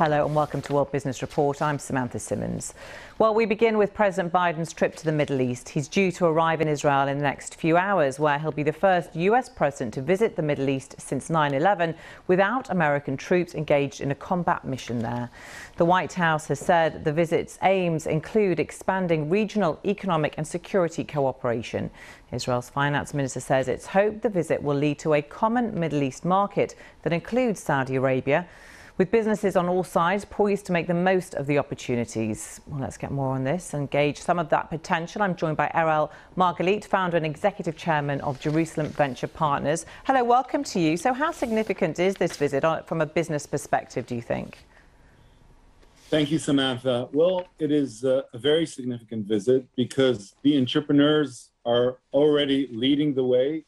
Hello and welcome to World Business Report. I'm Samantha Simmons. Well, we begin with President Biden's trip to the Middle East. He's due to arrive in Israel in the next few hours, where he'll be the first US president to visit the Middle East since 9/11 without American troops engaged in a combat mission there. The White House has said the visit's aims include expanding regional economic and security cooperation. Israel's finance minister says it's hoped the visit will lead to a common Middle East market that includes Saudi Arabia, with businesses on all sides poised to make the most of the opportunities. Well, let's get more on this and gauge some of that potential. I'm joined by Erel Margalit, founder and executive chairman of Jerusalem Venture Partners. Hello, welcome to you. So how significant is this visit from a business perspective, do you think? Thank you, Samantha. Well, it is a very significant visit because the entrepreneurs are already leading the way,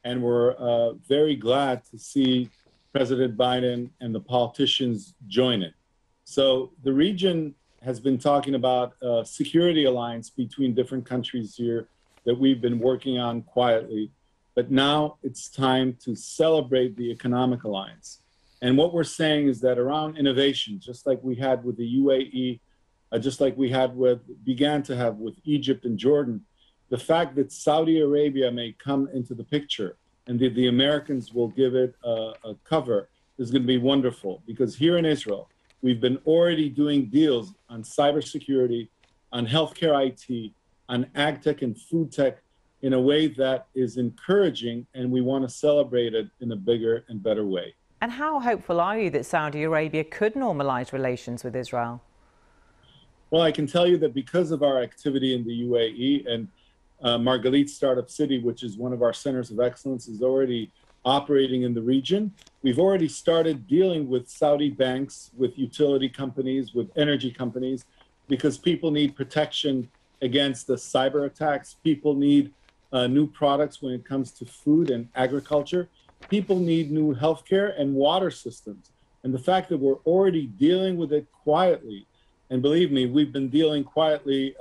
and we're very glad to see President Biden and the politicians join it. So the region has been talking about a security alliance between different countries here that we've been working on quietly. But now it's time to celebrate the economic alliance. And what we're saying is that around innovation, just like we had with the UAE, just like we began to have with Egypt and Jordan, the fact that Saudi Arabia may come into the picture and the Americans will give it a cover is going to be wonderful, because here in Israel, we've been already doing deals on cybersecurity, on healthcare IT, on ag tech and food tech in a way that is encouraging, and we want to celebrate it in a bigger and better way. And how hopeful are you that Saudi Arabia could normalize relations with Israel? Well, I can tell you that because of our activity in the UAE, and Margalit Startup City, which is one of our centers of excellence, is already operating in the region. We've already started dealing with Saudi banks, with utility companies, with energy companies, because people need protection against the cyber attacks. People need new products when it comes to food and agriculture. People need new healthcare and water systems. And the fact that we're already dealing with it quietly, and believe me, we've been dealing quietly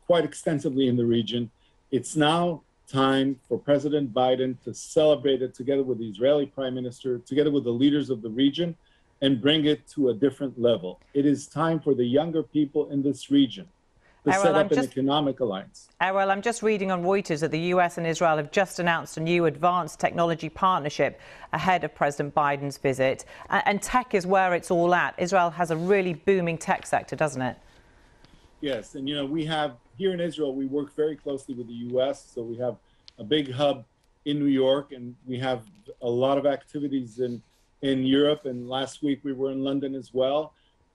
quite extensively in the region. It's now time for President Biden to celebrate it together with the Israeli Prime Minister, together with the leaders of the region, and bring it to a different level. It is time for the younger people in this region to set up an economic alliance. Erel, I'm just reading on Reuters that the US and Israel have just announced a new advanced technology partnership ahead of President Biden's visit. And tech is where it's all at. Israel has a really booming tech sector, doesn't it? Yes, and we have here in Israel, we work very closely with the US, so we have a big hub in New York, and we have a lot of activities in Europe, and last week we were in London as well.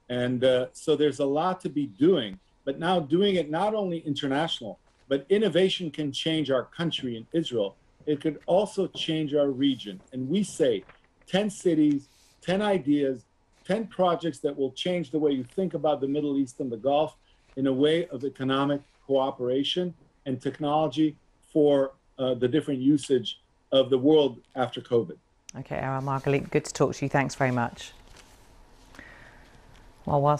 And so there's a lot to be doing, but now doing it not only international, but innovation can change our country in Israel. It could also change our region. And we say 10 cities, 10 ideas, 10 projects that will change the way you think about the Middle East and the Gulf in a way of economic cooperation and technology for the different usage of the world after COVID. Okay, Erel Margalit, good to talk to you. Thanks very much. Well, whilst